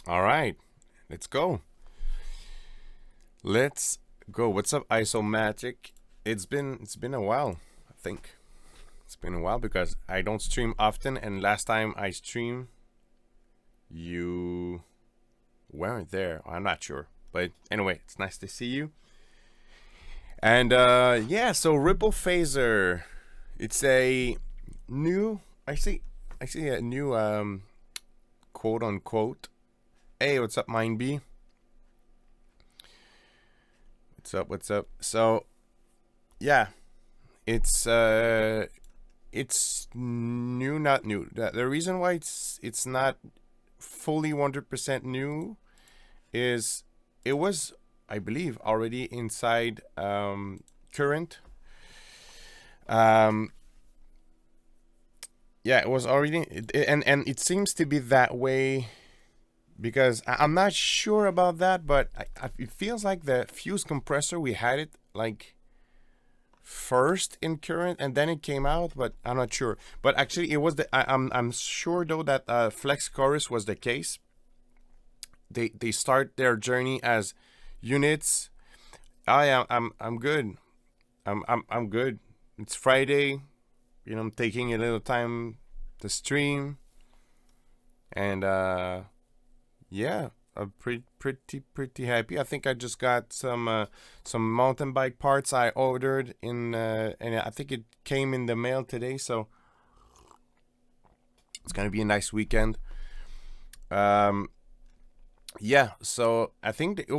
All right, let's go. Let's go. What's up, Isomatic? It's been a while. I think it's been a while because I don't stream often, and last time I streamed, you weren't there. I'm not sure, but anyway, it's nice to see you. And yeah, so Ripple Phaser, it's a new. I see a new quote unquote. Hey, what's up, Mind B? What's up? So yeah, it's it's new, not new. The reason why it's not fully 100% new is it was, I believe, already inside current. Um, yeah, it was already, and it seems to be that way because I'm not sure about that, but it feels like the fuse compressor we had it like first in current and then it came out, but I'm not sure. But actually, it was I'm sure though that Flex Chorus was the case. They start their journey as units. I'm good. I'm good. It's Friday. I'm taking a little time to stream, and yeah, I'm pretty happy. I think I just got some mountain bike parts I ordered and I think it came in the mail today. So it's gonna be a nice weekend. Yeah. So I think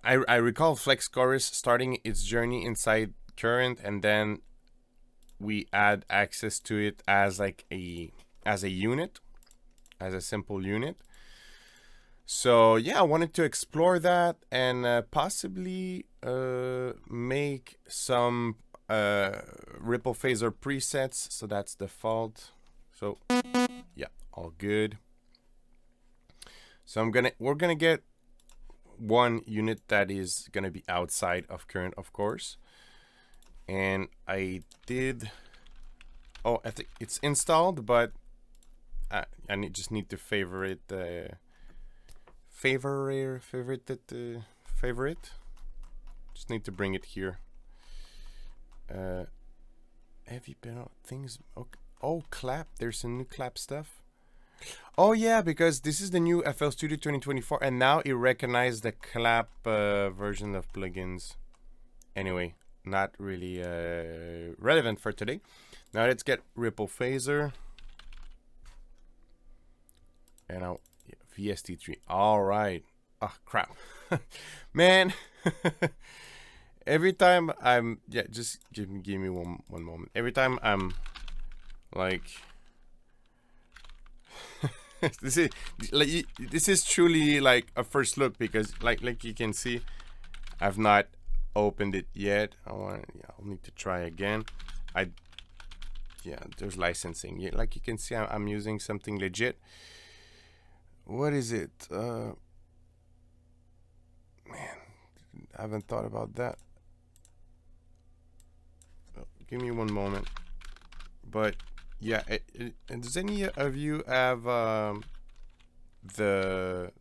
I recall Flex Chorus starting its journey inside current, and then we add access to it as like as a unit, as a simple unit. So yeah, I wanted to explore that and possibly make some Ripple Phaser presets. So that's default. So yeah, all good. So we're gonna get one unit that is gonna be outside of current, of course. And I did. Oh, I think it's installed, but I just need to favorite favorite. Just need to bring it here. Have you been on things? Okay. Oh, clap! There's some new clap stuff. Oh yeah, because this is the new FL Studio 2024, and now it recognized the clap version of plugins. Anyway, not really relevant for today. Now let's get Ripple Phaser. And now VST3. All right. Oh crap, man. Every time I'm just give me one moment. Every time I'm like, this is truly like a first look because like you can see, I've not opened it yet. I'll need to try again. There's licensing. Yeah, like you can see, I'm using something legit. What is it? Man, I haven't thought about that. Give me one moment. But yeah, does any of you have the?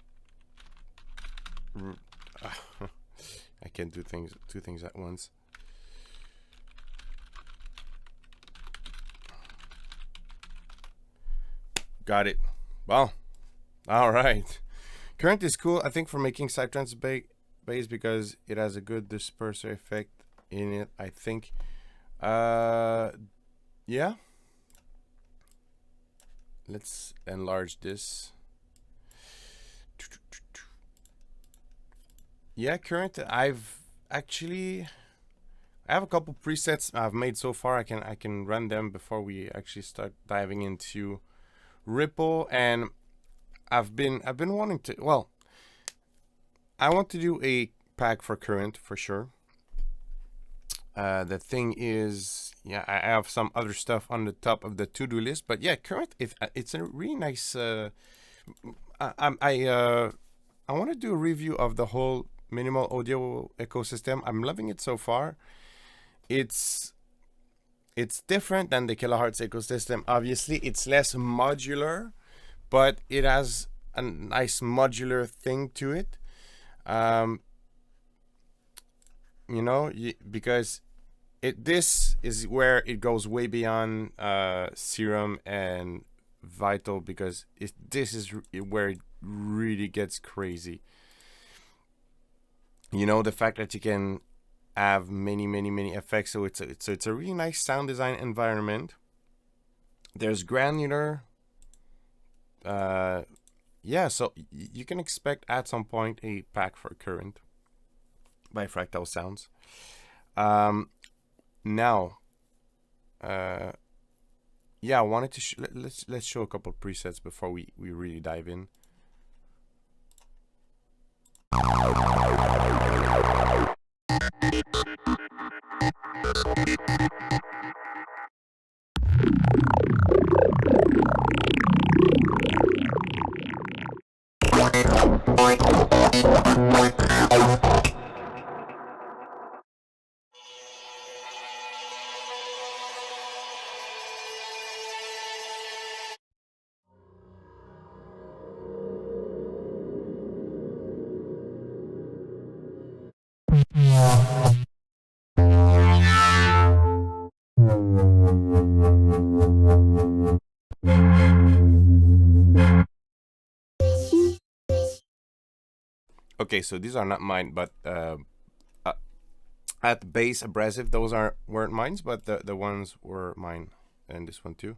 I can't do two things at once. Got it. Well, all right. Current is cool, I think, for making psytrance bass because it has a good disperser effect in it, I think. Yeah. Let's enlarge this. Yeah, current. I have a couple presets I've made so far. I can run them before we actually start diving into Ripple, and I've been wanting to. Well, I want to do a pack for current for sure. The thing is, yeah, I have some other stuff on the top of the to-do list, but yeah, current. It's a really nice. I want to do a review of the whole minimal audio ecosystem. I'm loving it so far. It's different than the kilohertz ecosystem. Obviously, it's less modular, but it has a nice modular thing to it. You know, because this is where it goes way beyond Serum and Vital, because this is where it really gets crazy. You know, the fact that you can have many effects, so it's a really nice sound design environment. There's granular. Yeah, so you can expect at some point a pack for current by Fractal Sounds. Now, yeah, I wanted to let's show a couple presets before we really dive in. Okay, so these are not mine, but at base abrasive, those weren't mine, but the ones were mine, and this one too.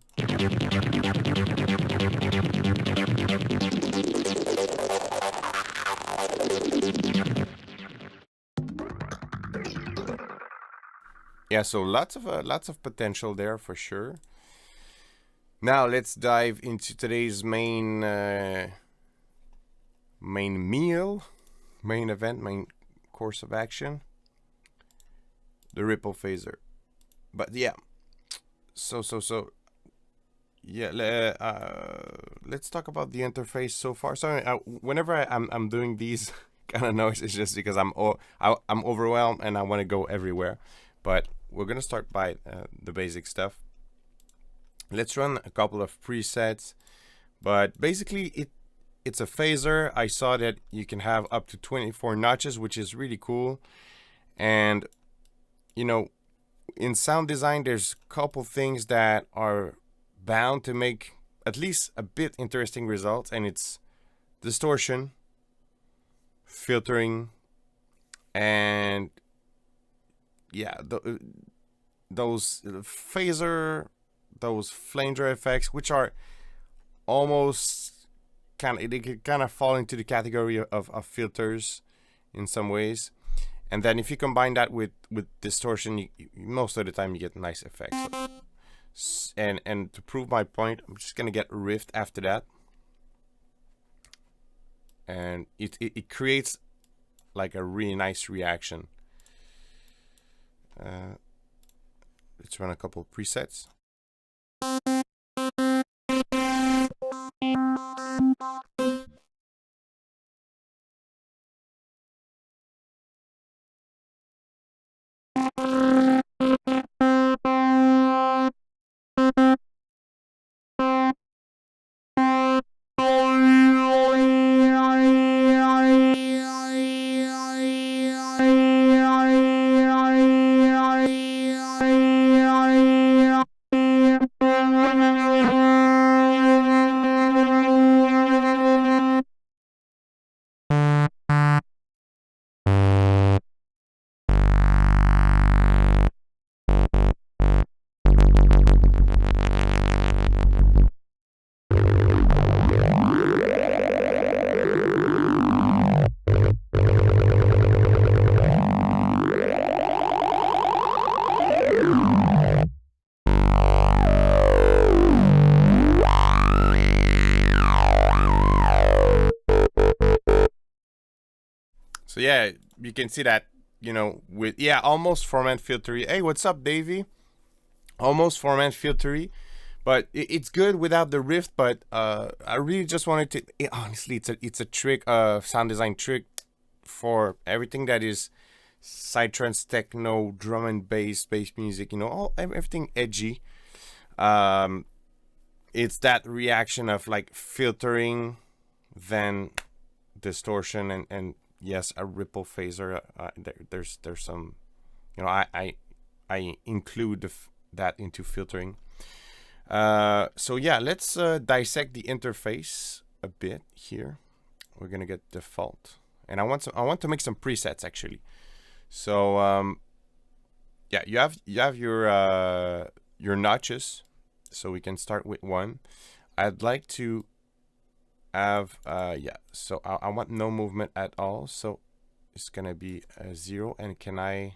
Yeah, so lots of potential there for sure. Now let's dive into today's main event, main course of action, the ripple phaser. But yeah, so yeah, let's talk about the interface so far. So whenever I'm doing these kind of noises, it's just because I'm overwhelmed and I want to go everywhere. But we're gonna start by the basic stuff. Let's run a couple of presets, but basically it's a phaser. I saw that you can have up to 24 notches, which is really cool. And you know, in sound design, there's a couple things that are bound to make at least a bit interesting results, and it's distortion, filtering, and yeah, those phaser, those flanger effects, which are almost they can kind of fall into the category of filters in some ways. And then if you combine that with distortion, most of the time you get nice effects. And to prove my point, I'm just gonna get rift after that, and it creates like a really nice reaction. Let's run a couple of presets. So yeah, you can see that, you know, with almost format filtery. Hey, what's up, Davey? Almost format filtery, but it's good without the rift. But I really just wanted to. Honestly, it's a trick, sound design trick for everything that is psytrance, techno, drum and bass music. You know, everything edgy. It's that reaction of like filtering then distortion and yes, a ripple phaser. There's some, you know, I include that into filtering. So yeah, let's dissect the interface a bit here. We're gonna get default, and I want to make some presets actually. So yeah, you have your notches, so we can start with one. I'd like to have yeah, so I want no movement at all, so it's gonna be a 0. And can I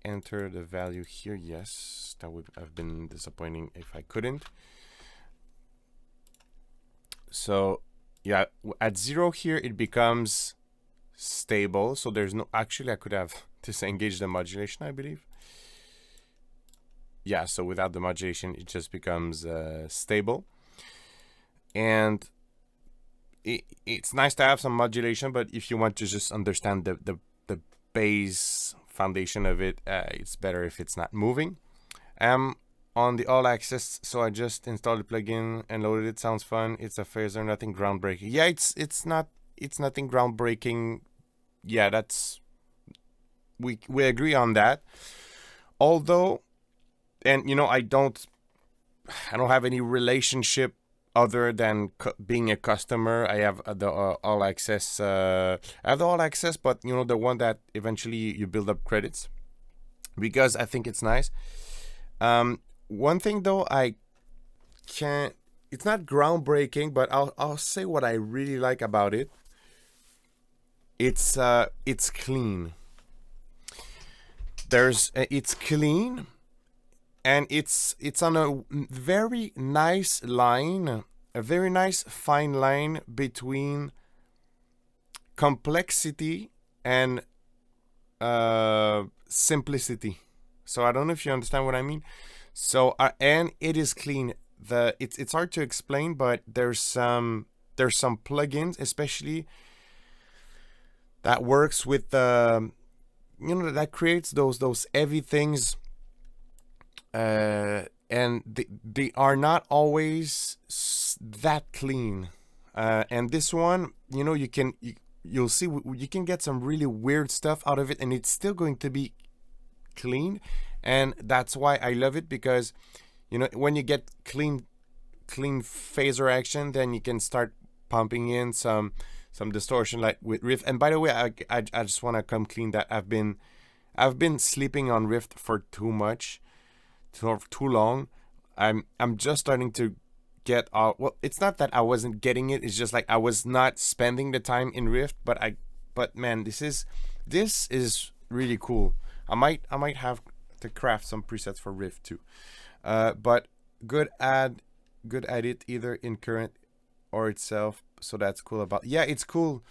enter the value here? Yes, that would have been disappointing if I couldn't. So yeah, at 0 here it becomes stable, so there's no, actually I could have disengaged the modulation, I believe. Yeah, so without the modulation it just becomes stable. And it's nice to have some modulation, but if you want to just understand the base foundation of it, it's better if it's not moving. On the all access, so I just installed the plugin and loaded it. Sounds fun. It's a phaser, nothing groundbreaking. Yeah, it's nothing groundbreaking. Yeah, that's we agree on that. Although, and you know, I don't have any relationship other than being a customer. I have the all access. I have the all access, but you know, the one that eventually you build up credits, because I think it's nice. One thing though, I can't. It's not groundbreaking, but I'll say what I really like about it. It's clean. It's clean. And it's on a very nice line, a very nice fine line between complexity and simplicity. So I don't know if you understand what I mean. So and it is clean. It's hard to explain, but there's some plugins, especially that works with you know, that creates those heavy things. And they are not always that clean. And this one, you know, you'll see you can get some really weird stuff out of it, and it's still going to be clean. And that's why I love it, because you know, when you get clean phaser action, then you can start pumping in some distortion, like with Rift. And by the way, I just want to come clean that I've been sleeping on Rift for too long. I'm just starting to get out. Well, it's not that I wasn't getting it, it's just like I was not spending the time in Rift. But man, this is really cool. I might have to craft some presets for Rift too. But good at it either in current or itself. So that's cool about, yeah, it's cool.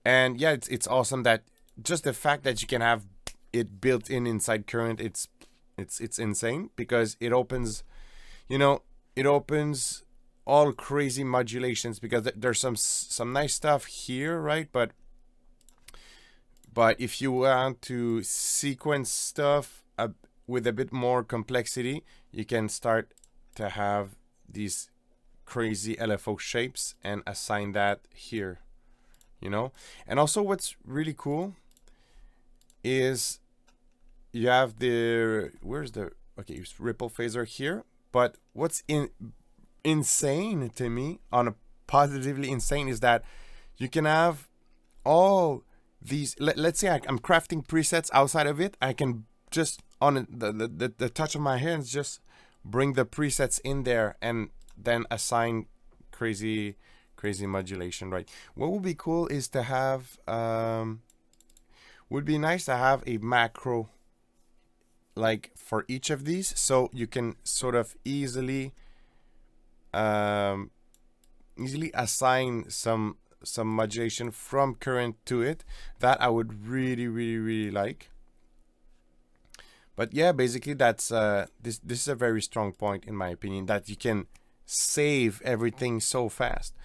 And yeah, it's awesome that just the fact that you can have it built inside current, it's insane, because it opens, you know, it opens all crazy modulations, because there's some nice stuff here, right? But if you want to sequence stuff with a bit more complexity, you can start to have these crazy LFO shapes and assign that here, you know. And also what's really cool is you have the, where's the, okay, ripple phaser here. But what's insane to me, on a positively insane, is that you can have all these, let's say I'm crafting presets outside of it. I can just on the touch of my hands just bring the presets in there and then assign crazy modulation, right? What would be cool is to have would be nice to have a macro like for each of these, so you can sort of easily assign some modulation from current to it. That I would really like. But yeah, basically that's this is a very strong point in my opinion, that you can save everything so fast.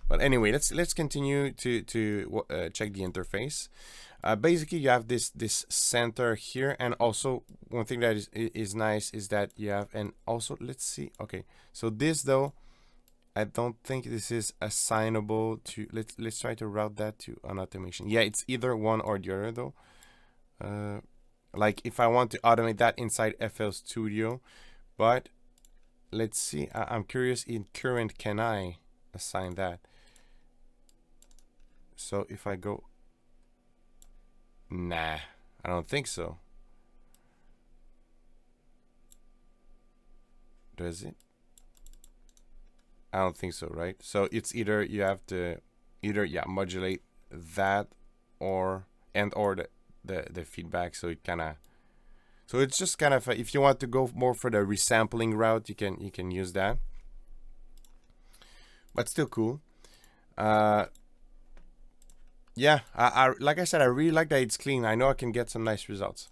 But anyway, let's continue to check the interface. Basically, you have this center here, and also one thing that is nice is that you have, and also let's see. Okay, so this though, I don't think this is assignable to. Let's try to route that to an automation. Yeah, it's either one or the other though. Like if I want to automate that inside FL Studio, but let's see. I'm curious in current, can I assign that? So if I go, nah, I don't think so. Does it? I don't think so, right? So it's either you have to yeah, modulate that or the feedback. So it kind of, so it's just kind of if you want to go more for the resampling route, you can use that. But still cool. Yeah, I like I said, I really like that it's clean. I know I can get some nice results.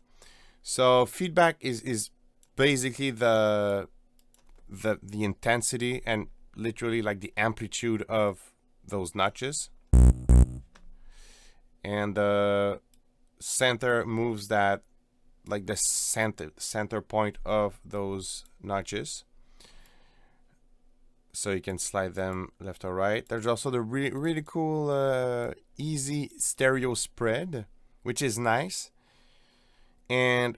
So feedback is basically the intensity and literally like the amplitude of those notches, and the center moves that, like the center point of those notches, so you can slide them left or right. There's also the really cool easy stereo spread, which is nice, and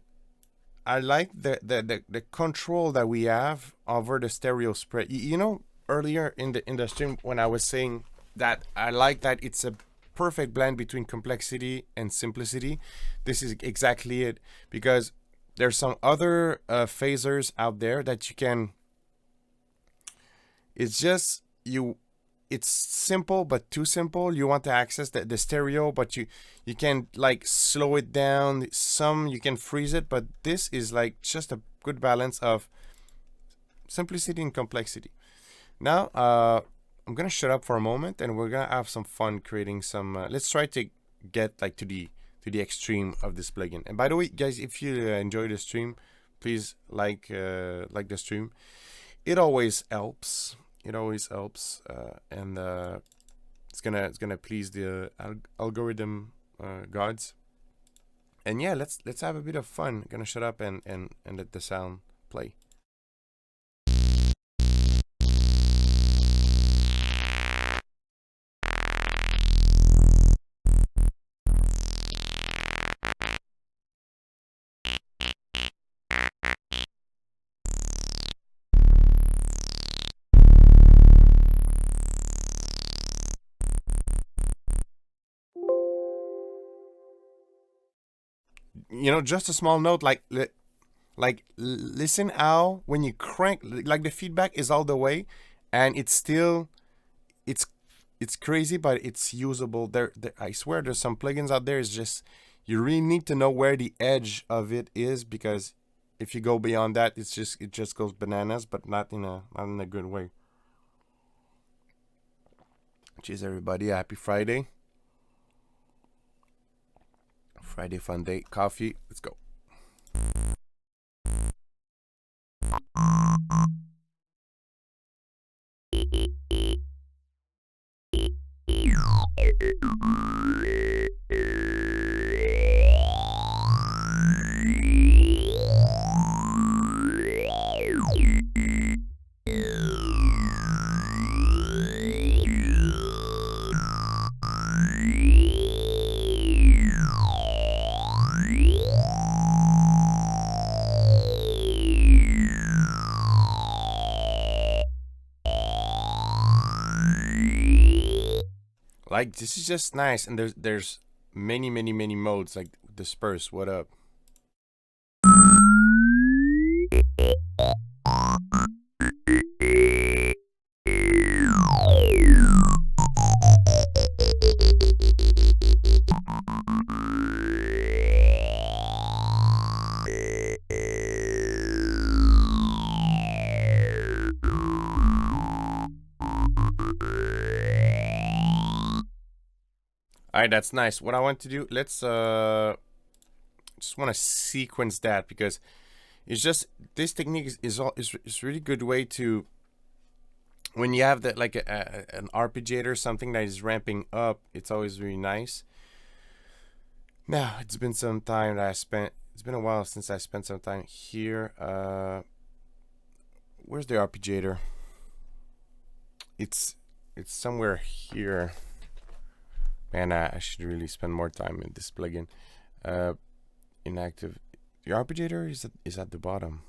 I like the control that we have over the stereo spread. You know, earlier in the stream when I was saying that I like that it's a perfect blend between complexity and simplicity. This is exactly it, because there's some other phasers out there that you can. It's just it's simple but too simple. You want to access the stereo, but you can like slow it down. Some you can freeze it, but this is like just a good balance of simplicity and complexity. Now I'm gonna shut up for a moment and we're gonna have some fun creating some let's try to get like to the extreme of this plugin. And by the way, guys, if you enjoy the stream, please like the stream. It always helps. It always helps, and it's gonna please the algorithm gods. And yeah, let's have a bit of fun. Gonna shut up and let the sound play. You know, just a small note, like listen how when you crank, like the feedback is all the way, and it's still it's crazy, but it's usable. There I swear there's some plugins out there. It's just you really need to know where the edge of it is, because if you go beyond that, it just goes bananas, but not in a good way. Cheers, everybody! Happy Friday. Friday fun day. Coffee. Let's go. Like this is just nice, and there's many modes, like disperse. What up? All right, that's nice. What I want to do, let's just want to sequence that, because it's just this technique is really good way to, when you have that like an arpeggiator, something that is ramping up, it's always really nice. Now it's been some time that I spent. It's been a while since I spent some time here. Where's the arpeggiator? it's somewhere here. Man, I should really spend more time in this plugin. Inactive. The arpeggiator is at the bottom.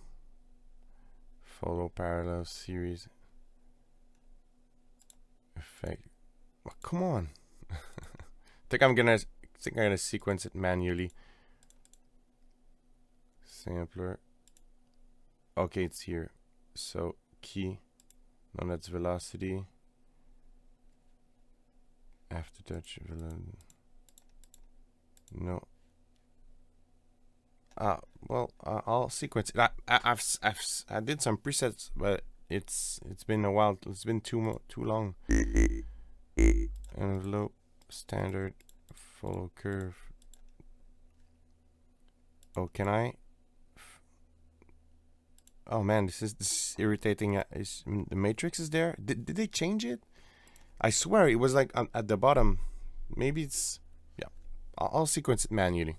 Follow parallel series effect. Oh, come on. think I'm gonna sequence it manually. Sampler. Okay, it's here. So key. No, that's velocity. Aftertouch. No. Well, I'll sequence it. I did some presets, but it's been a while. It's been too long. Envelope, standard, follow curve. Oh, can I? Oh man, this is irritating. Is the matrix is there? Did they change it? I swear it was like at the bottom. Maybe it's, yeah. I'll sequence it manually.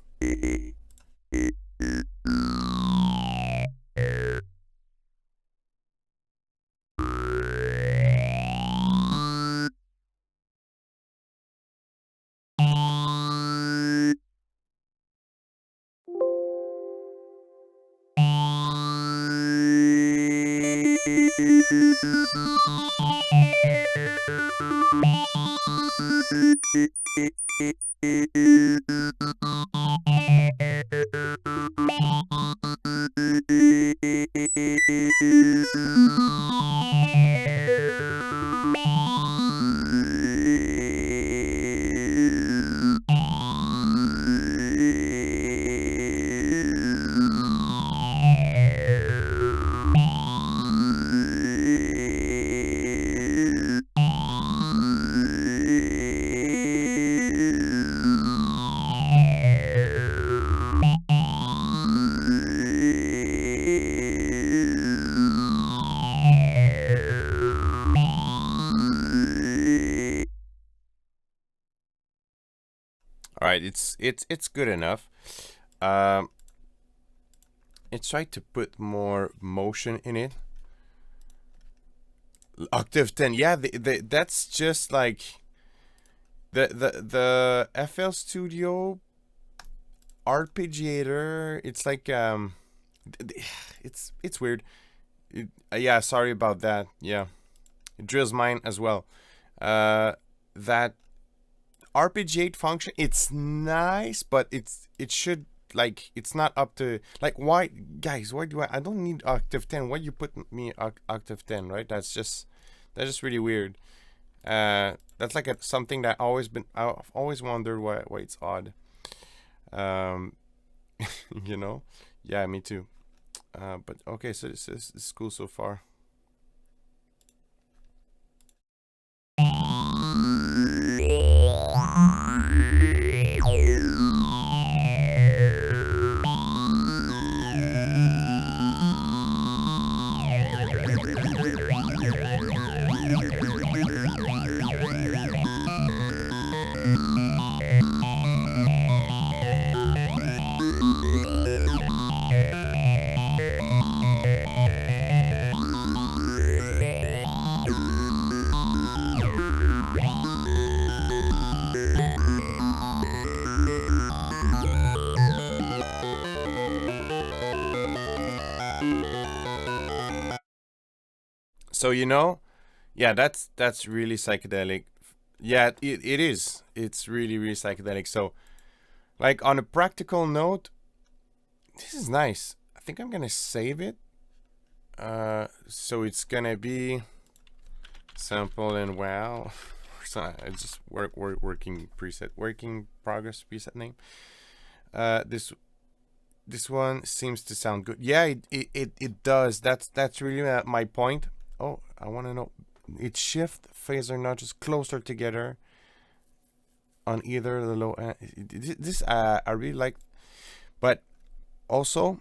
All right, it's good enough. It's tried to put more motion in it. Octave 10, yeah, that's just like the FL Studio arpeggiator. It's like it's weird. Yeah, sorry about that. Yeah, it drills mine as well. That arpeggiate function, it's nice, but it should, like, it's not up to, like, why, guys, why do I don't need octave 10. Why you put me octave 10, right? That's just really weird. That's like something that I've always wondered why it's odd. You know, yeah, me too. But okay, so this is cool so far. So, you know, yeah, that's really psychedelic. Yeah, it is. It's really psychedelic. So, like, on a practical note, this is nice. I think I'm gonna save it. So it's gonna be sample and wow. So I just working progress preset name. This one seems to sound good. Yeah, it does. That's really my point. Oh, I want to know. It's shift phaser notches closer together on either the low end. This I really like, but also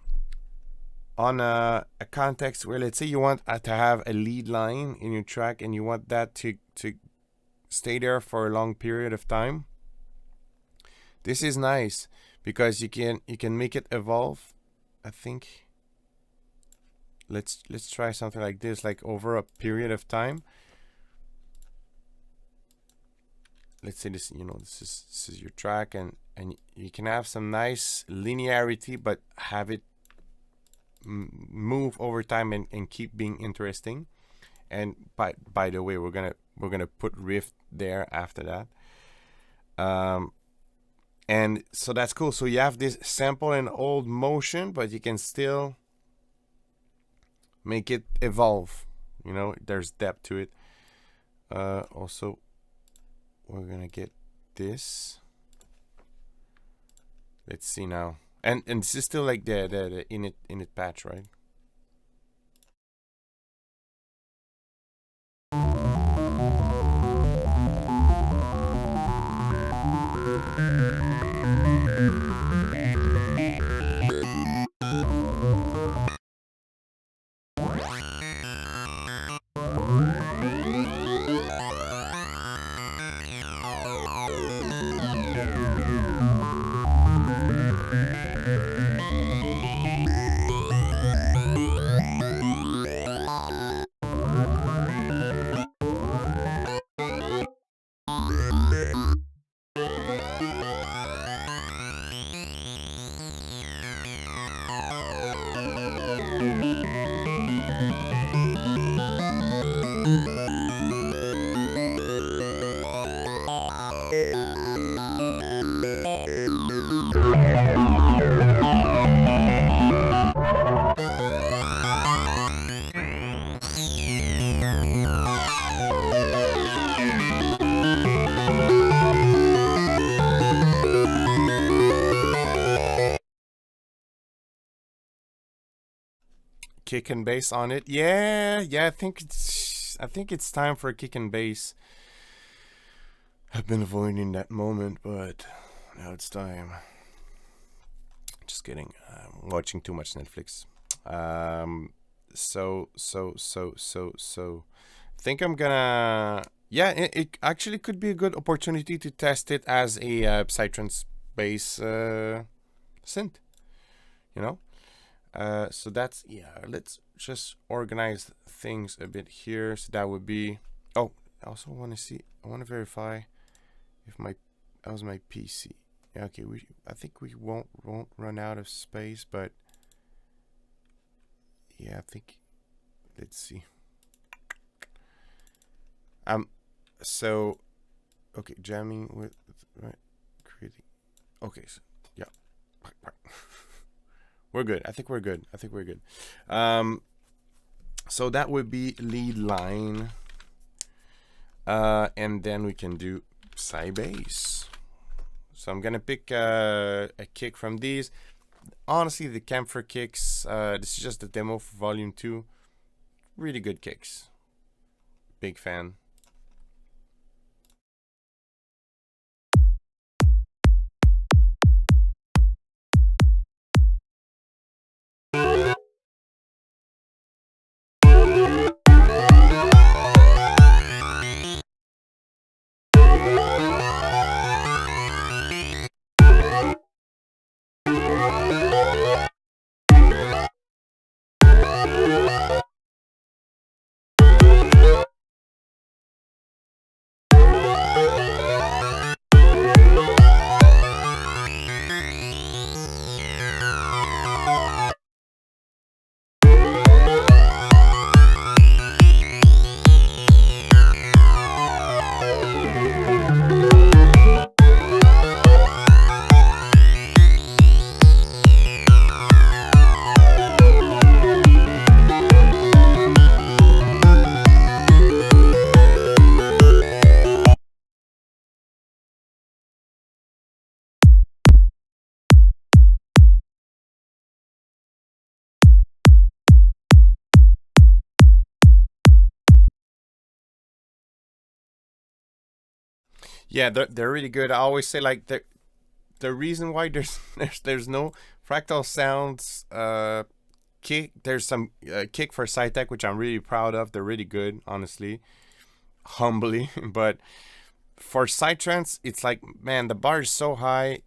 on a context where, let's say you want to have a lead line in your track and you want that to stay there for a long period of time. This is nice because you can make it evolve. I think let's try something like this, like over a period of time. let's say this, this is your track, and you can have some nice linearity, but have it move over time and keep being interesting. And by the way, we're gonna put riff there after that. And so that's cool. So you have this sample and old motion, but you can still make it evolve. There's depth to it. Also, we're gonna get this. Let's see now. And this is still like the init patch, right? Kick and bass on it. Yeah. I think it's time for a kick and bass. I've been avoiding that moment, but now it's time. Just kidding. I'm watching too much Netflix. So think I'm gonna. Yeah, it actually could be a good opportunity to test it as a psytrance bass synth. So that's, let's just organize things a bit here. So that would be, I also want to verify if that was my PC. Yeah, okay, I think we won't run out of space, but yeah, I think, let's see. So, okay, jamming with, right, creating, okay, so, yeah. We're good. I think we're good. So that would be lead line. And then we can do psy bass. So I'm gonna pick a kick from these. Honestly, the Kampfer Kicks, this is just the demo for volume 2. Really good kicks. Big fan. Yeah, they're really good. I always say like the reason why there's no Fractal Sounds kick. There's some kick for Cytec, which I'm really proud of. They're really good, honestly, humbly. But for Psytrance, it's like, man, the bar is so high.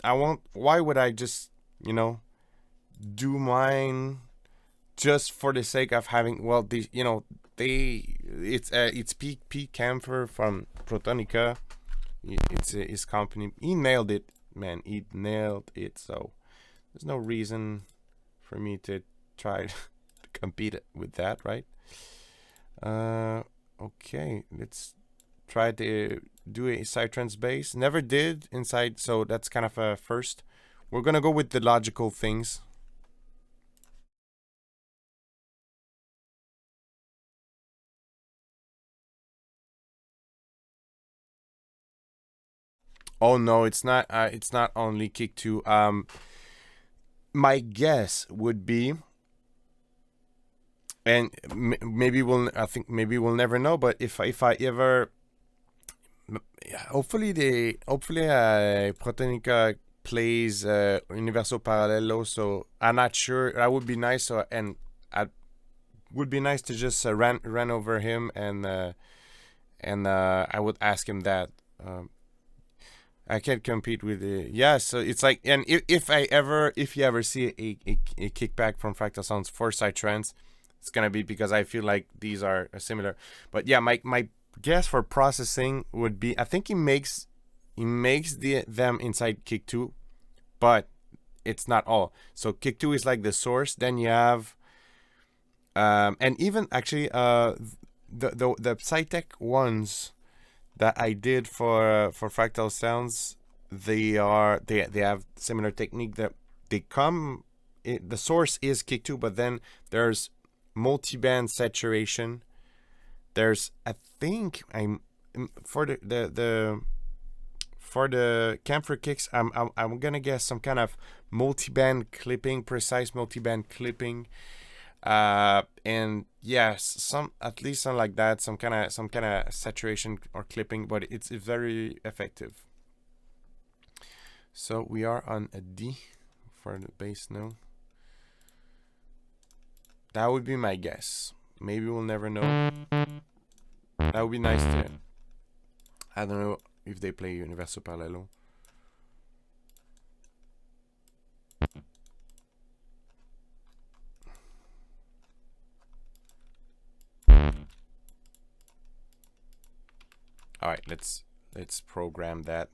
I won't. Why would I just do mine just for the sake of having? Well, it's Pete Kampfer from Protonica. It's his company. He nailed it, man. He nailed it. So there's no reason for me to try to compete with that, right? Okay, let's try to do a psytrance bass. Never did inside, so that's kind of a first. We're gonna go with the logical things. Oh no, it's not. It's not only kick two. My guess would be, and maybe we'll. I think maybe we'll never know. But if I ever, hopefully Protonica plays Universo Parallelo. So I'm not sure. That would be nice. So and I would be nice to just run over him and I would ask him that. I can't compete with it. Yeah, so it's like, and if you ever see a kickback from Fractal Sounds for Psytrance, it's gonna be because I feel like these are similar. But yeah, my guess for processing would be, I think he makes them inside Kick 2, but it's not all. So Kick 2 is like the source. Then you have and even actually the Psytech ones that I did for Fractal Sounds, they have similar technique that they come. The source is kick two, but then there's multi-band saturation. There's, I think, I'm for the for the Kampfer Kicks, I'm gonna guess some kind of multi-band clipping, precise multi-band clipping. And yes, some, at least something like that, some kind of saturation or clipping, but it's very effective. So we are on a D for the bass now. That would be my guess. Maybe we'll never know. That would be nice to. I don't know if they play Universo Parallelo. All right, let's program that.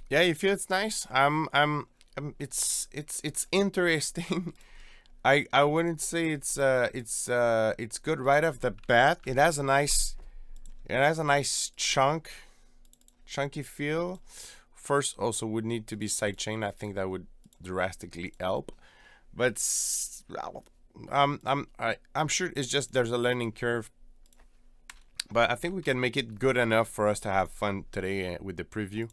Yeah, you feel it's nice. It's interesting. I wouldn't say it's good right off the bat. It has a nice chunky feel. First, also would need to be sidechain. I think that would drastically help. But I'm sure it's just there's a learning curve. But I think we can make it good enough for us to have fun today with the preview.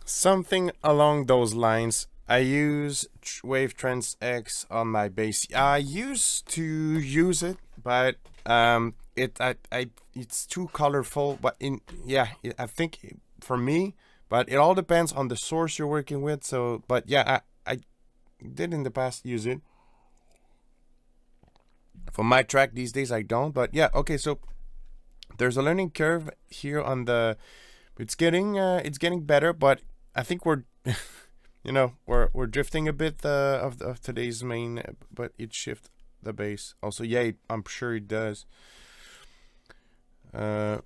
Something along those lines. I use Wave Trans X on my bass. I used to use it, but it's too colorful. But I think for me, but it all depends on the source you're working with. So, but yeah, I did in the past use it for my track. These days I don't. But yeah, okay. So there's a learning curve here on the. It's getting better, but I think we're we're drifting a bit of today's main, but it shift the bass also. Yeah, I'm sure it does. Let's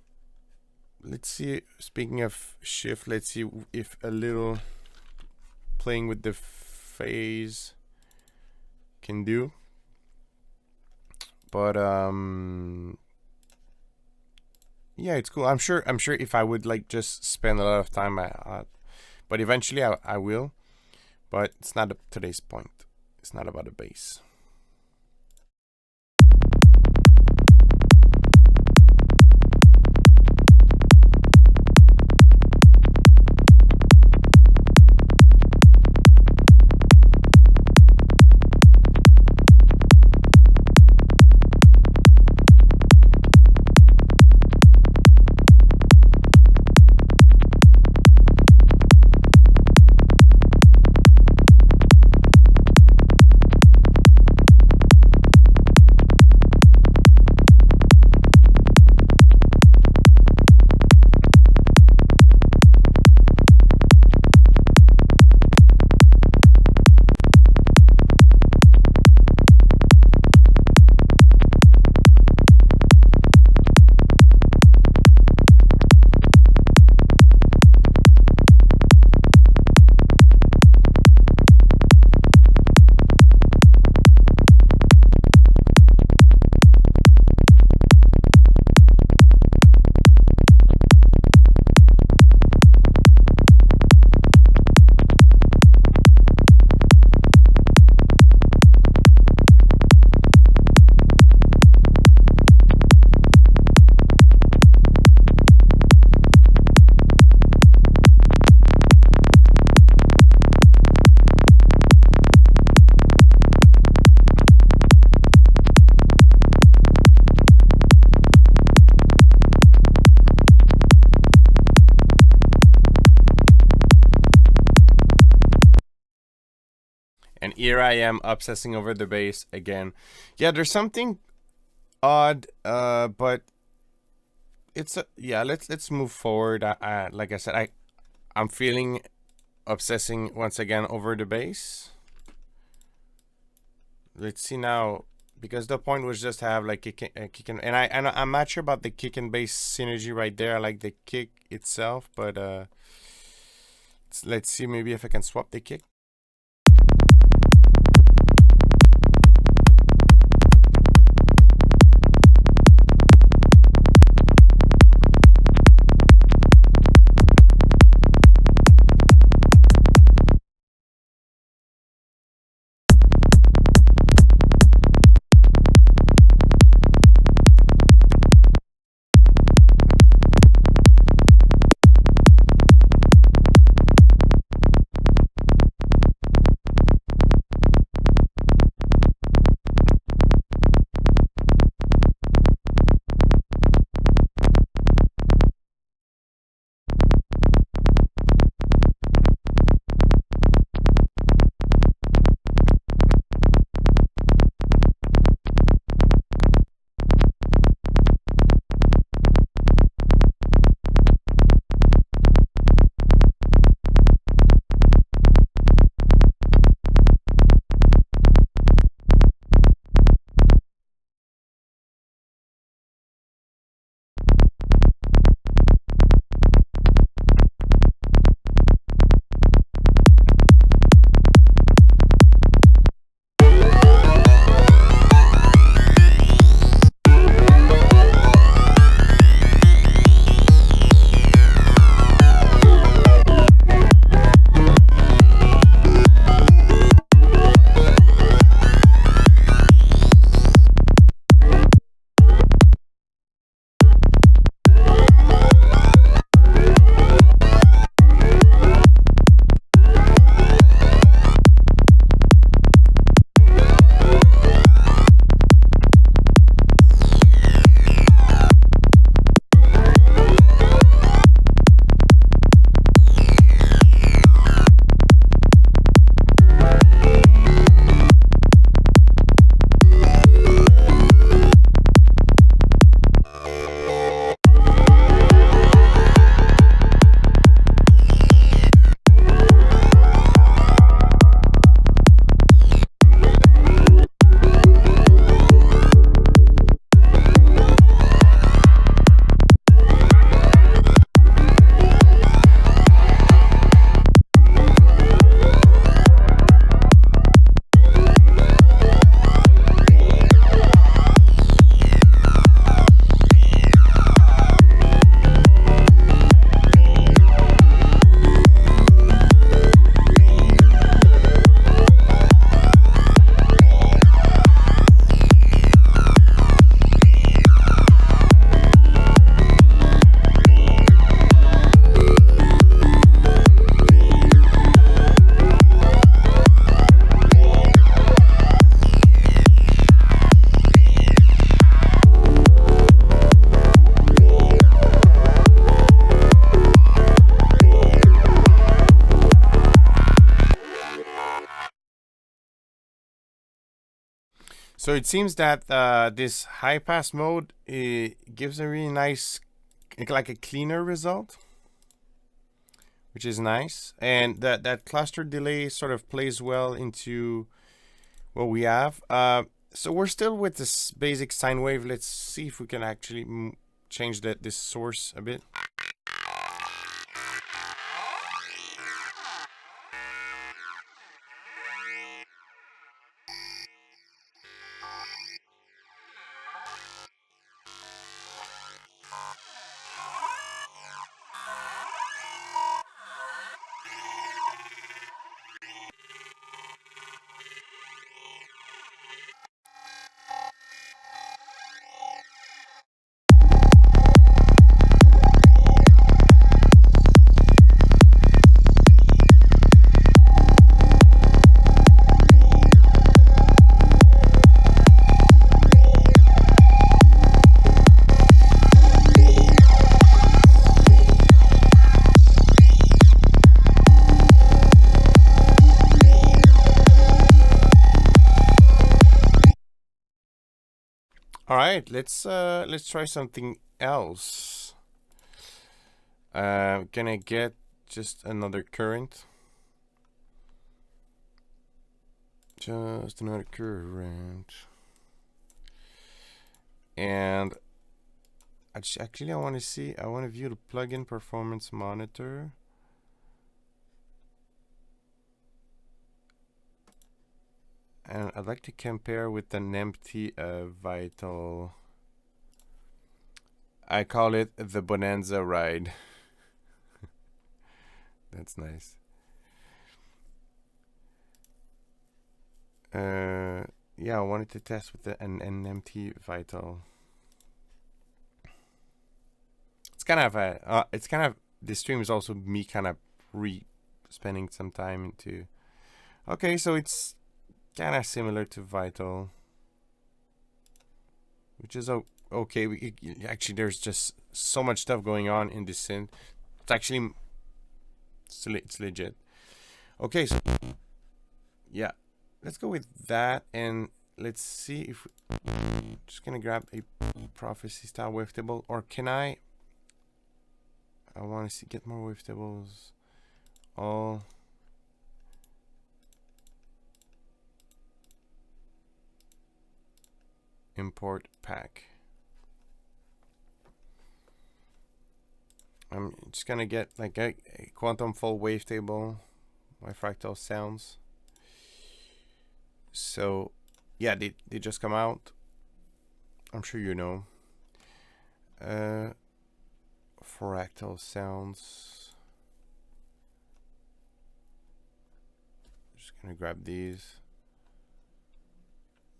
see. Speaking of shift, let's see if a little playing with the phase can do. But yeah, it's cool. I'm sure if I would like just spend a lot of time, but eventually I will. But it's not today's point. It's not about the bass. here I am obsessing over the bass again. Yeah, there's something odd, but yeah. Let's move forward. Like I said, I'm feeling obsessing once again over the bass. Let's see now, because the point was just to have like kick and I'm not sure about the kick and bass synergy right there. I like the kick itself, but let's see maybe if I can swap the kick. So it seems that this high pass mode gives a really nice, like a cleaner result, which is nice. And that cluster delay sort of plays well into what we have. So we're still with this basic sine wave. Let's see if we can actually change this source a bit. All right, let's try something else. Can I get just another current? Just another current. And actually, I want to see. I want to view the plugin performance monitor. And I'd like to compare with an empty vital. I call it the Bonanza ride. That's nice. Yeah, I wanted to test with an empty vital. It's kind of this stream is also me kind of spending some time into. Okay, so it's kind of similar to vital, which is okay. Actually, there's just so much stuff going on in this synth. It's actually it's legit. Okay, so yeah, let's go with that, and let's see if just gonna grab a prophecy style wavetable, or can I want to get more wavetables. All import pack. I'm just gonna get like a quantum fold wavetable, my fractal sounds. So yeah, they just come out. I'm sure you know. Fractal sounds. Just gonna grab these.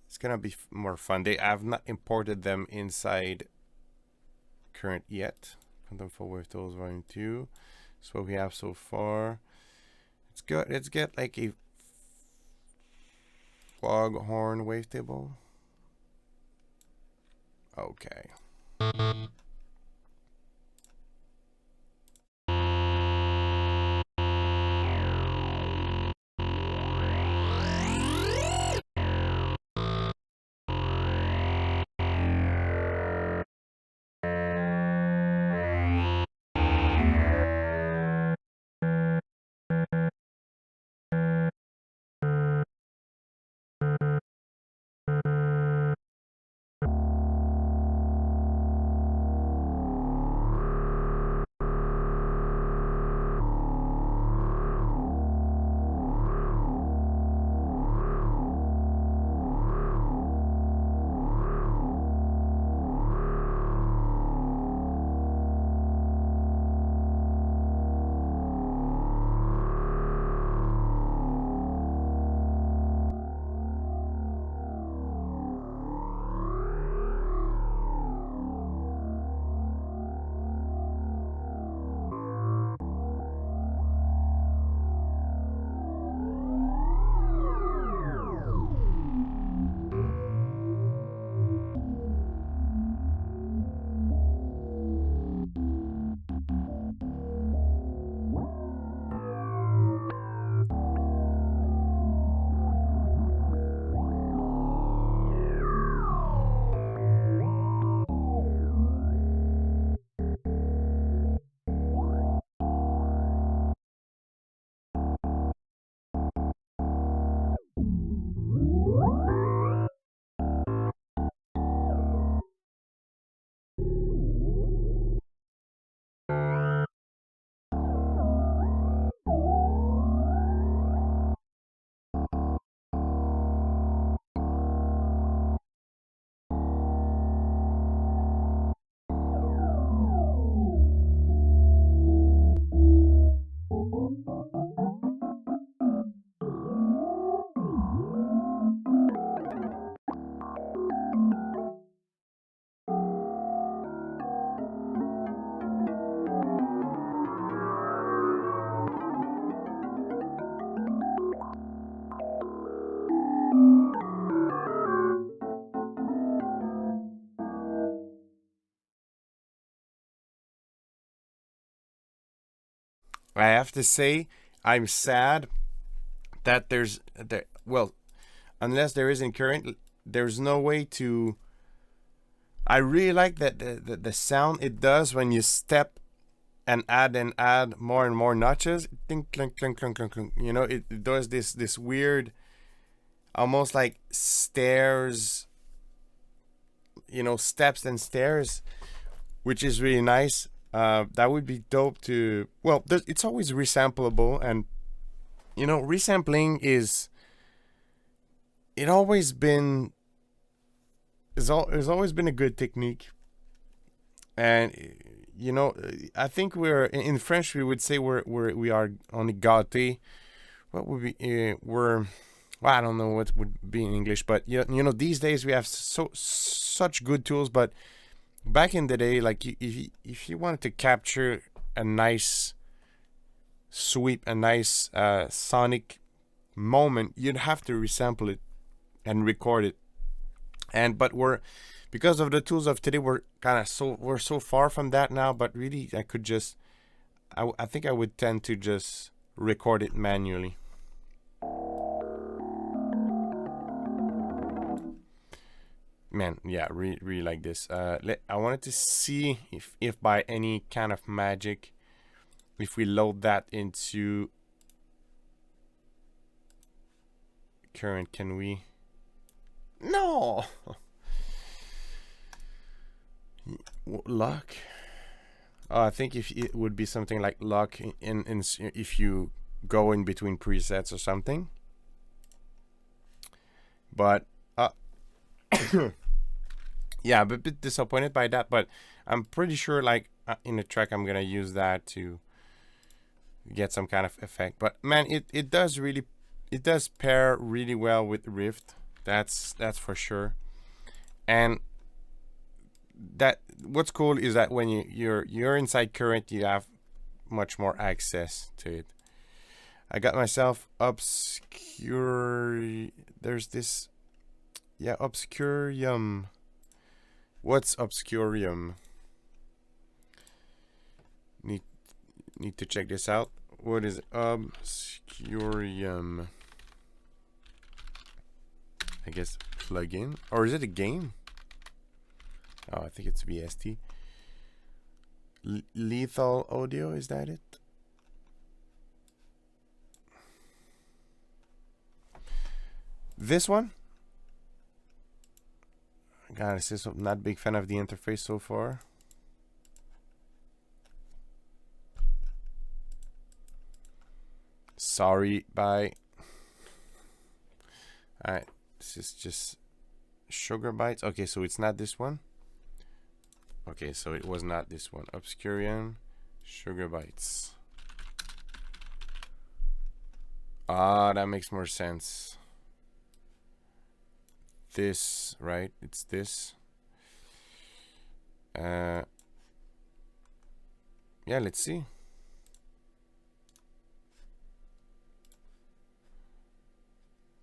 It's gonna be more fun. I have not imported them inside current yet. Quantum fold wavetables volume 2. That's what we have so far. It's good. Let's get like a foghorn wavetable. Okay. I have to say, I'm sad that well, unless there isn't current, there's no way to I really like that the sound it does when you step and add more and more notches. Clink, clink, clink, clink, clink, clink. You know, it does this weird, almost like stairs. You know, steps and stairs, which is really nice. That would be dope to. Well, it's always resamplable, and you know, resampling is. It always been. It's always been a good technique, and you know, I think we're in French. We would say we are on the gâté. What would be we're. Well, I don't know what would be in English, but you know, these days we have such good tools. But back in the day, like if you wanted to capture a nice sweep, a nice sonic moment, you'd have to resample it and record it. And but we're because of the tools of today, we're so far from that now. But really, I could just I think I would tend to just record it manually. Man, yeah, really like this. I wanted to see if by any kind of magic, if we load that into current, can we? No. Lock. Oh, I think if it would be something like lock in if you go in between presets or something. But yeah, I'm a bit disappointed by that, but I'm pretty sure like in the track I'm gonna use that to get some kind of effect. But man, it does pair really well with Rift. That's for sure. And that what's cool is that when you're inside current, you have much more access to it. I got myself obscure. There's this, yeah, obscurium. What's obscurium? Need to check this out. What is obscurium? I guess plugin, or is it a game? Oh, I think it's VST. Lethal audio, is that it? This one? God, this is not a big fan of the interface so far. Sorry, bye. Alright, this is just Sugar Bites. Okay, so it's not this one. Okay, so it was not this one. Obscurium, Sugar Bites. Ah, that makes more sense. This, right? It's this. Yeah, let's see.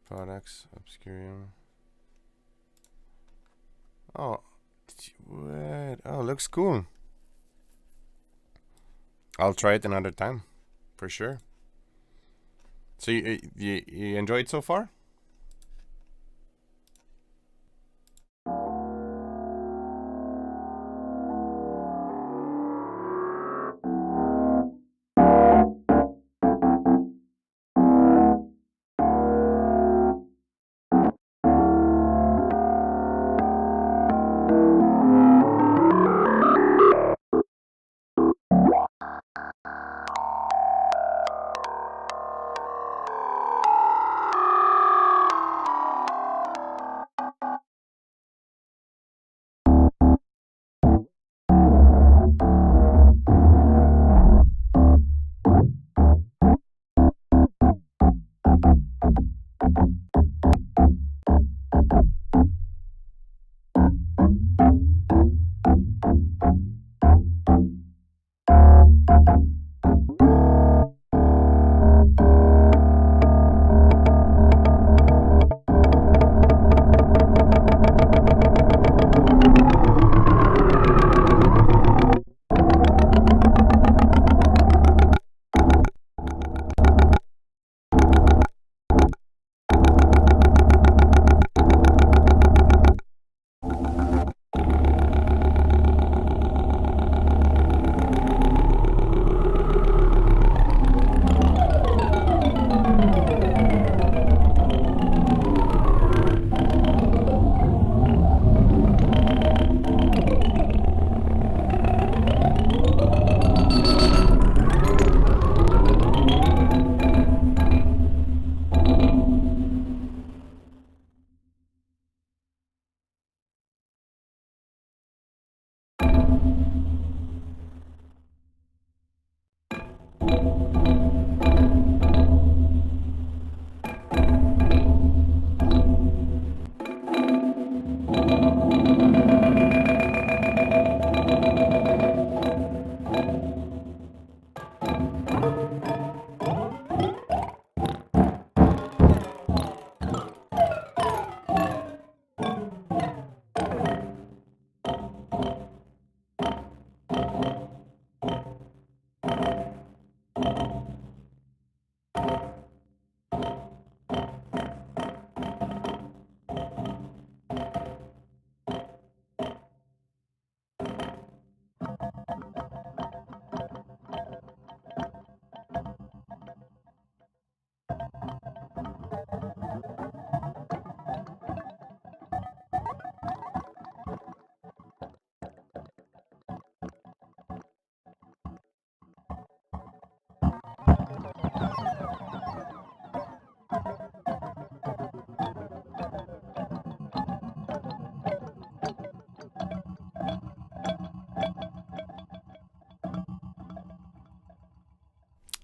Products, Obscurium. Oh, what? Oh, looks cool. I'll try it another time, for sure. So you enjoyed so far?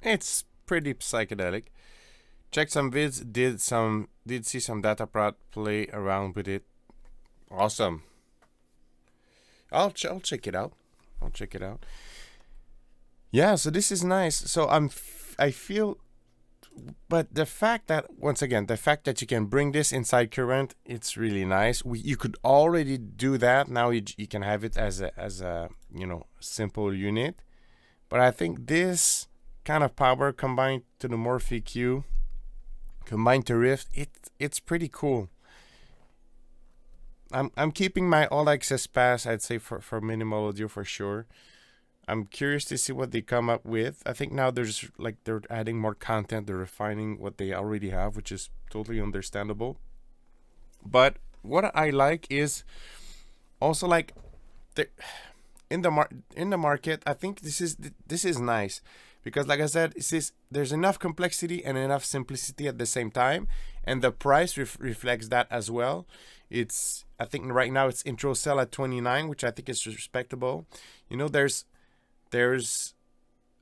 It's pretty psychedelic. Check some vids, did see some data prod play around with it. Awesome. I'll check it out. I'll check it out. Yeah, so this is nice. So I feel, but the fact that, once again, the fact that you can bring this inside current, it's really nice. You could already do that. Now you can have it as a simple unit. But I think this kind of power combined to the Morphe Q, combined to Rift, it's pretty cool. I'm keeping my all access pass, I'd say, for minimal audio for sure. I'm curious to see what they come up with. I think now there's like they're adding more content, they're refining what they already have, which is totally understandable. But what I like is also like the in the market. I think this is nice because, like I said, there's enough complexity and enough simplicity at the same time, and the price reflects that as well. It's, I think right now it's intro sell at 29, which I think is respectable. There's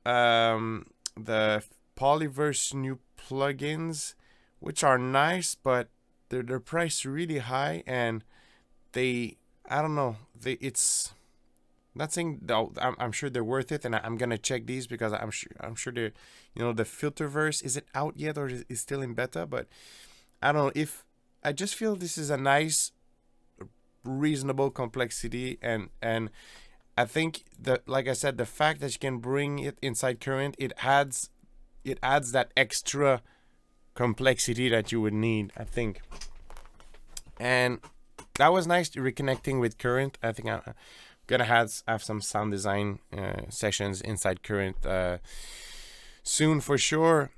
the Polyverse new plugins, which are nice, but they're priced really high, and they, I don't know, it's not saying though, I'm sure they're worth it, and I'm gonna check these because I'm sure they're, the Filterverse, is it out yet or is still in beta? But I don't know, if I just feel this is a nice, reasonable complexity, and I think that, like I said, the fact that you can bring it inside current, it adds that extra complexity that you would need, I think. And that was nice reconnecting with current. I think I'm gonna have some sound design sessions inside current soon for sure.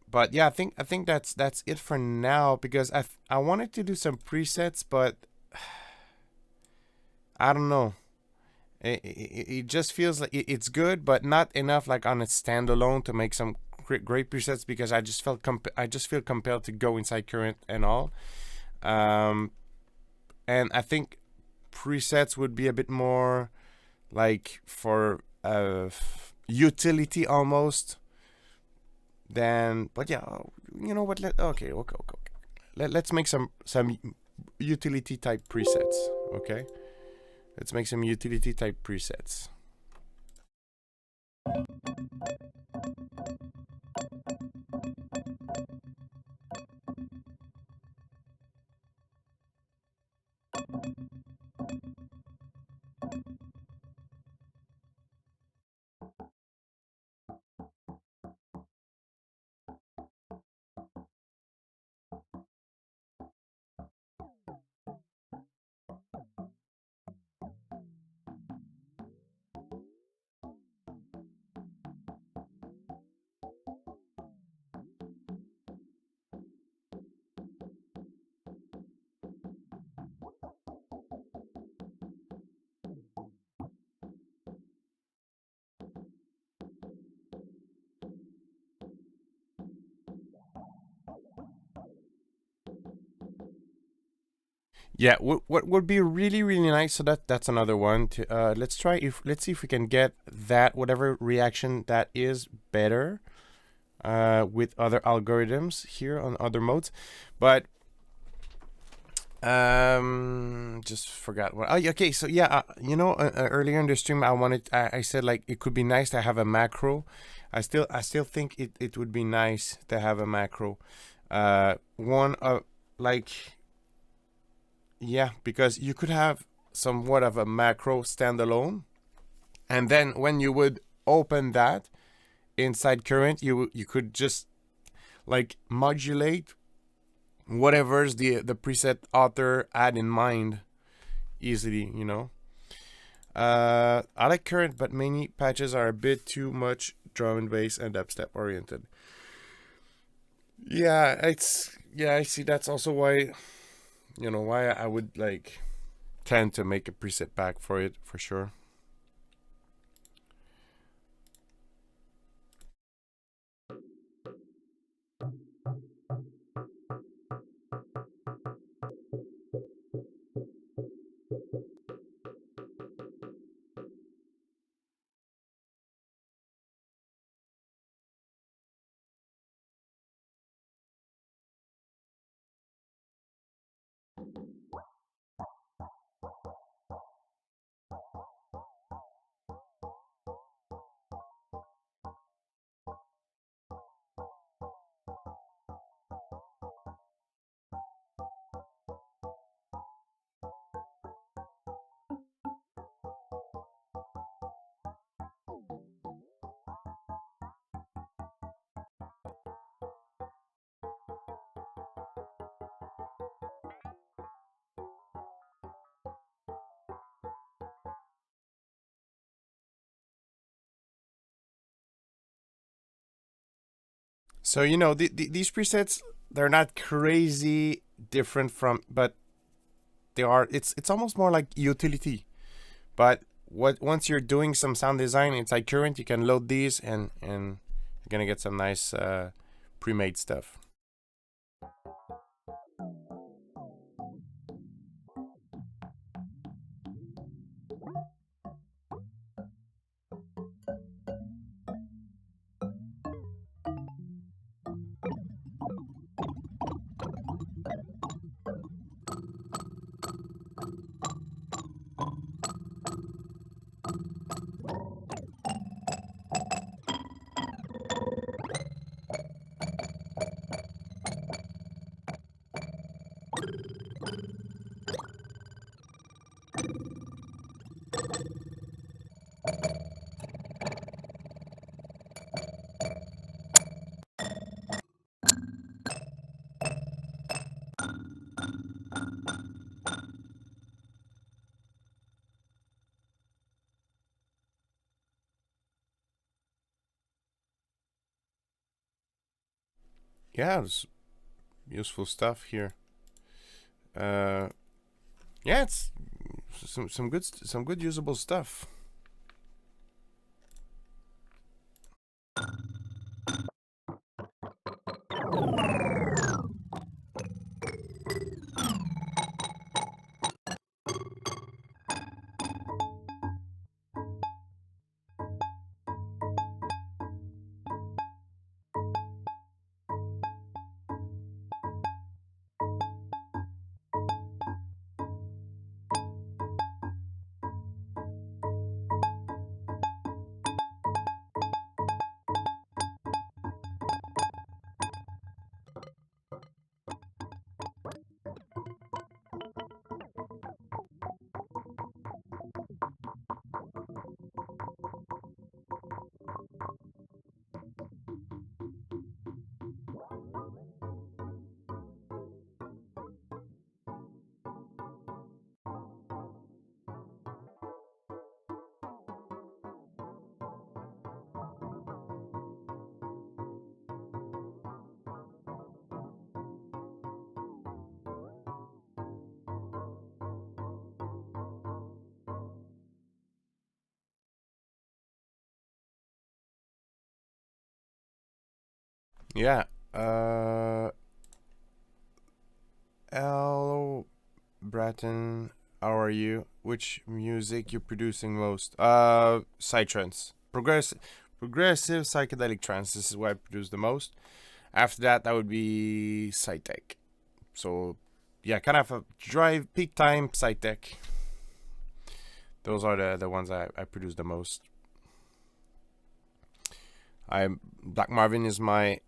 But yeah, I think that's it for now, because I wanted to do some presets, but I don't know. It just feels like it's good, but not enough, like on its standalone, to make some great presets, because I just feel compelled to go inside current and all. Um, and I think presets would be a bit more like for utility almost than. But yeah, you know what? Okay. Let's make some utility type presets. Okay, let's make some utility type presets. Yeah, what would be really really nice. So that's another one. To let's see if we can get that, whatever reaction that is, better with other algorithms here on other modes. But just forgot what. Oh, yeah, okay. So yeah, earlier in the stream, I said like it could be nice to have a macro. I still think it would be nice to have a macro. One like Yeah, because you could have somewhat of a macro standalone, and then when you would open that inside current, you could just like modulate whatever's the preset author had in mind easily. I like current, but many patches are a bit too much drum and bass and dubstep oriented. Yeah, I see. That's also why I would like tend to make a preset pack for it for sure. So you know these presets, they're not crazy different from, but they are. It's almost more like utility. But once you're doing some sound design inside Current, you can load these and you're gonna get some nice pre-made stuff. Yeah, it's useful stuff here. Uh, yeah, it's some good usable stuff. Yeah. Hello, Bratton. How are you? Which music you producing most? Psytrance. Progressive psychedelic trance. This is what I produce the most. After that, that would be Psytech. So, yeah, kind of a drive peak time Psytech. Those are the ones I produce the most. Black Marvin is my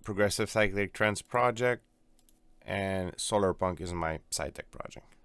progressive psychedelic trance project, and Solar Punk is my Psytech project.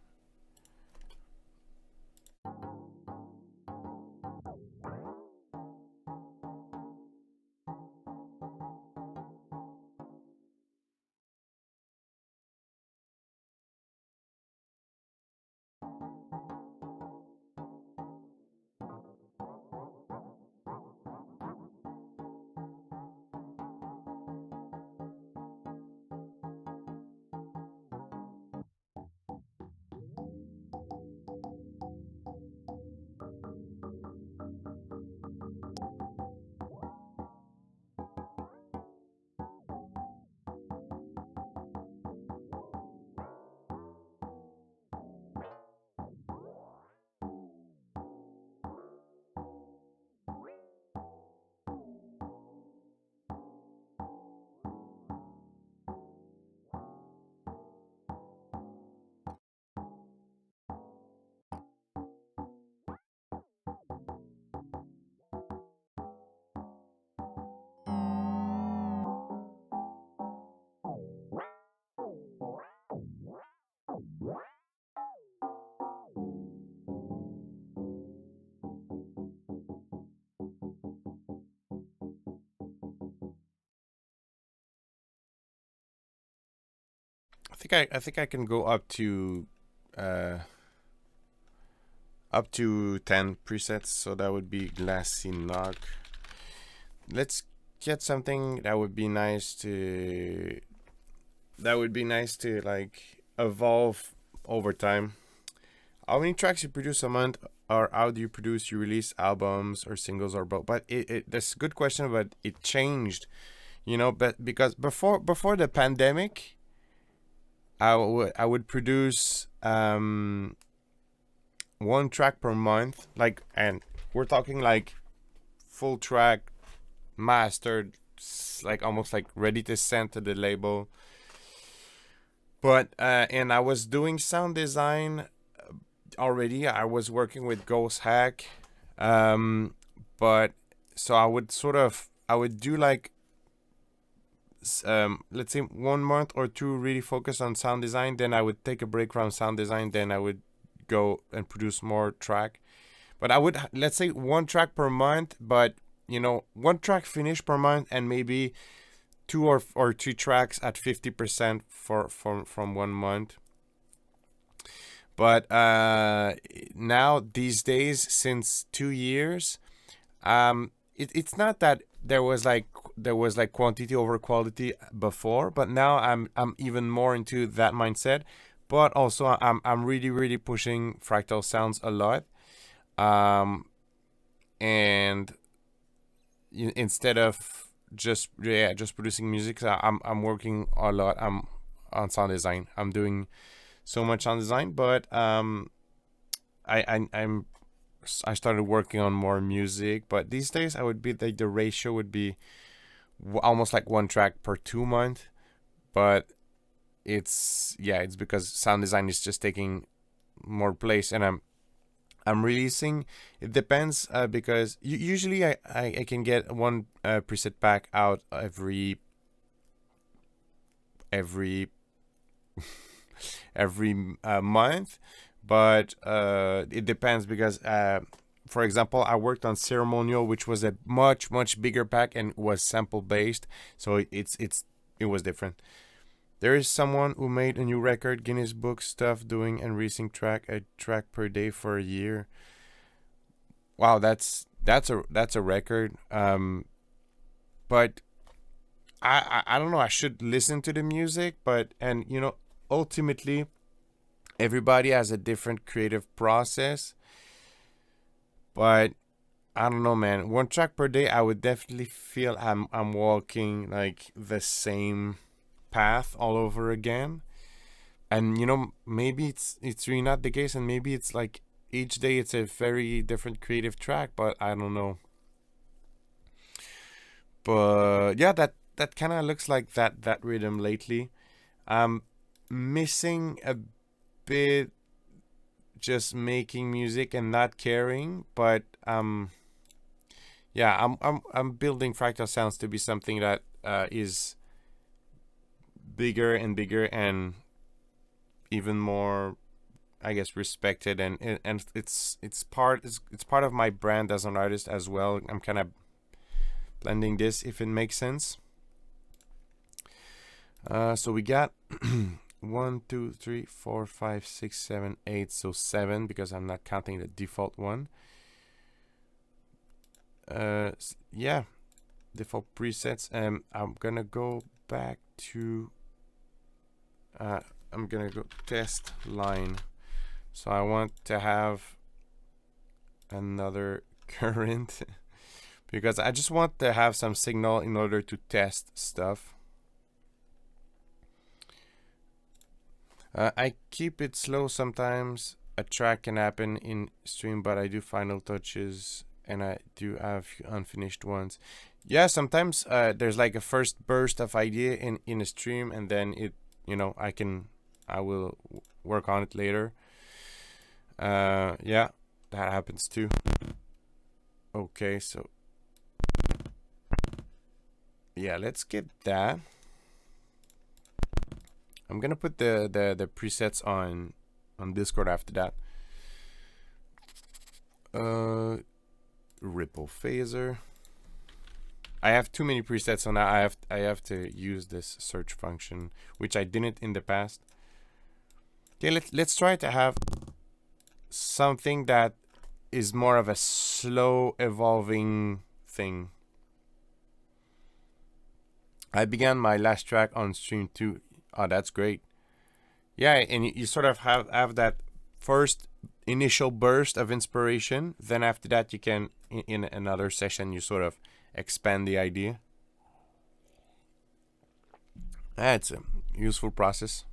I think I can go uh, up to 10 presets. So that would be Glassy Knock. Let's get something that would be nice to like evolve over time. How many tracks you produce a month, or how do you produce? You release albums or singles or both? But that's a good question, but it changed, But because before the pandemic, I would produce one track per month, like, and we're talking like full track, mastered, like almost like ready to send to the label. But and I was doing sound design already. I was working with Ghost Hack, um, but so I would do like let's say 1 month or two really focus on sound design. Then I would take a break from sound design. Then I would go and produce more track. But I would, let's say, one track per month. But one track finished per month, and maybe two or three tracks at 50% from 1 month. But now these days, since 2 years, it's not that there was like quantity over quality before, but now I'm even more into that mindset. But also I'm really really pushing fractal sounds a lot, and instead of just producing music, so I'm working a lot. I'm on sound design. I'm doing so much sound design, but I started working on more music. But these days I would be like, the ratio would be almost like one track per 2 month. But it's because sound design is just taking more place, and I'm releasing. It depends, because usually I can get one preset pack out every month. But it depends, because for example, I worked on Ceremonial, which was a much bigger pack and was sample based, so it was different. There is someone who made a new record, Guinness Book stuff, doing and releasing a track per day for a year. Wow, that's a record. But I don't know. I should listen to the music, but and ultimately everybody has a different creative process. But I don't know, man. One track per day, I would definitely feel I'm walking like the same path all over again. And maybe it's really not the case, and maybe it's like each day it's a very different creative track, but I don't know. But yeah, that kind of looks like that rhythm lately. I'm missing a bit just making music and not caring, but yeah, I'm building fractal sounds to be something that is bigger and bigger, and even more, I guess, respected, and it's part of my brand as an artist as well. I'm kind of blending this, if it makes sense. So we got 1, 2, 3, 4, 5, 6, 7, 8. So 7, because I'm not counting the default one. Yeah, default presets. I'm gonna go back to. I'm gonna go test line. So I want to have another current because I just want to have some signal in order to test stuff. I keep it slow sometimes. A track can happen in stream, but I do final touches, and I do have unfinished ones. Yeah, sometimes there's like a first burst of idea in a stream, and then I will work on it later. Yeah, that happens too. Okay, so yeah, let's get that. I'm gonna put the presets on Discord after that. Ripple phaser. I have too many presets, so now I have to use this search function, which I didn't in the past. Okay, let's try to have something that is more of a slow evolving thing. I began my last track on stream 2. Oh, that's great. Yeah, and you sort of have that first initial burst of inspiration. Then after that, you can in another session you sort of expand the idea. That's a useful process.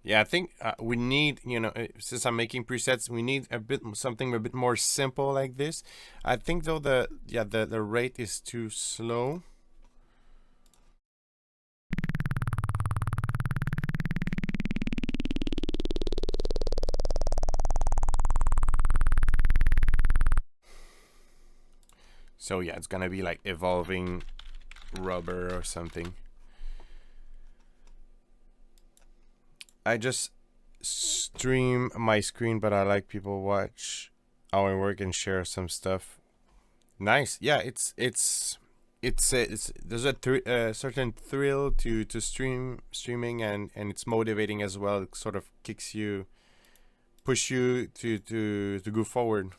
Yeah, I think we need, since I'm making presets, we need a bit something a bit more simple like this. I think though the rate is too slow. So yeah, it's gonna be like evolving rubber or something. I just stream my screen, but I like people watch how I work and share some stuff. Nice. Yeah, it's there's a certain thrill to streaming, and it's motivating as well. It sort of kicks you, push you to go forward.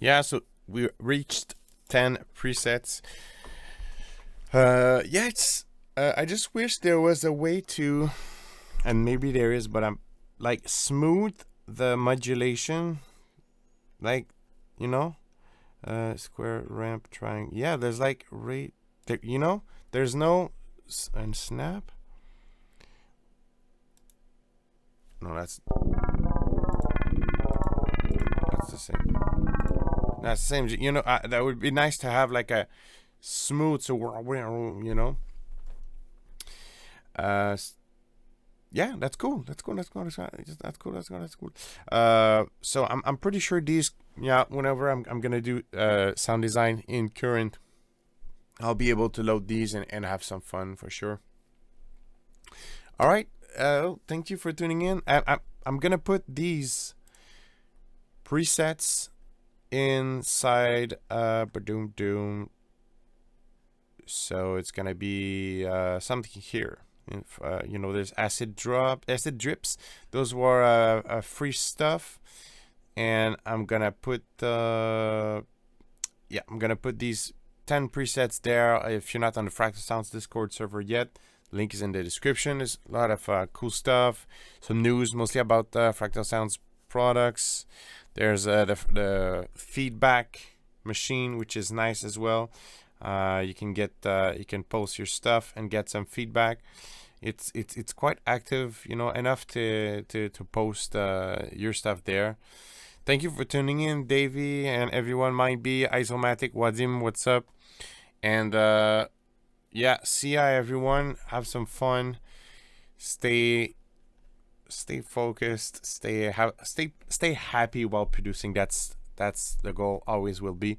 Yeah, so we reached 10 presets. Yeah, it's. I just wish there was a way to, and maybe there is, but I'm like smooth the modulation, like, you know, square, ramp, triangle. Yeah, there's like rate. There, you know, there's no and snap. No, that's the same. That's the same. You know, that would be nice to have like a smooth. So you know. Yeah, that's cool. That's cool. That's cool. That's cool. That's cool. So I'm pretty sure these. Yeah, whenever I'm gonna do sound design in Current, I'll be able to load these and have some fun for sure. All right. Thank you for tuning in. I'm gonna put these presets inside Badoom Doom. So it's gonna be something here. You know, there's acid drips. Those were free stuff, and I'm gonna put I'm gonna put these 10 presets there. If you're not on the Fractal Sounds Discord server yet, link is in the description. There's a lot of cool stuff, some news mostly about Fractal Sounds products. There's the feedback machine, which is nice as well. You can post your stuff and get some feedback. It's quite active, you know, enough to post your stuff there. Thank you for tuning in, Davey, and everyone. Might be Isomatic, Wadim, what's up? And yeah, see ya, everyone. Have some fun. Stay focused. Stay happy while producing. That's the goal. Always will be.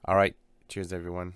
All right. Cheers, everyone.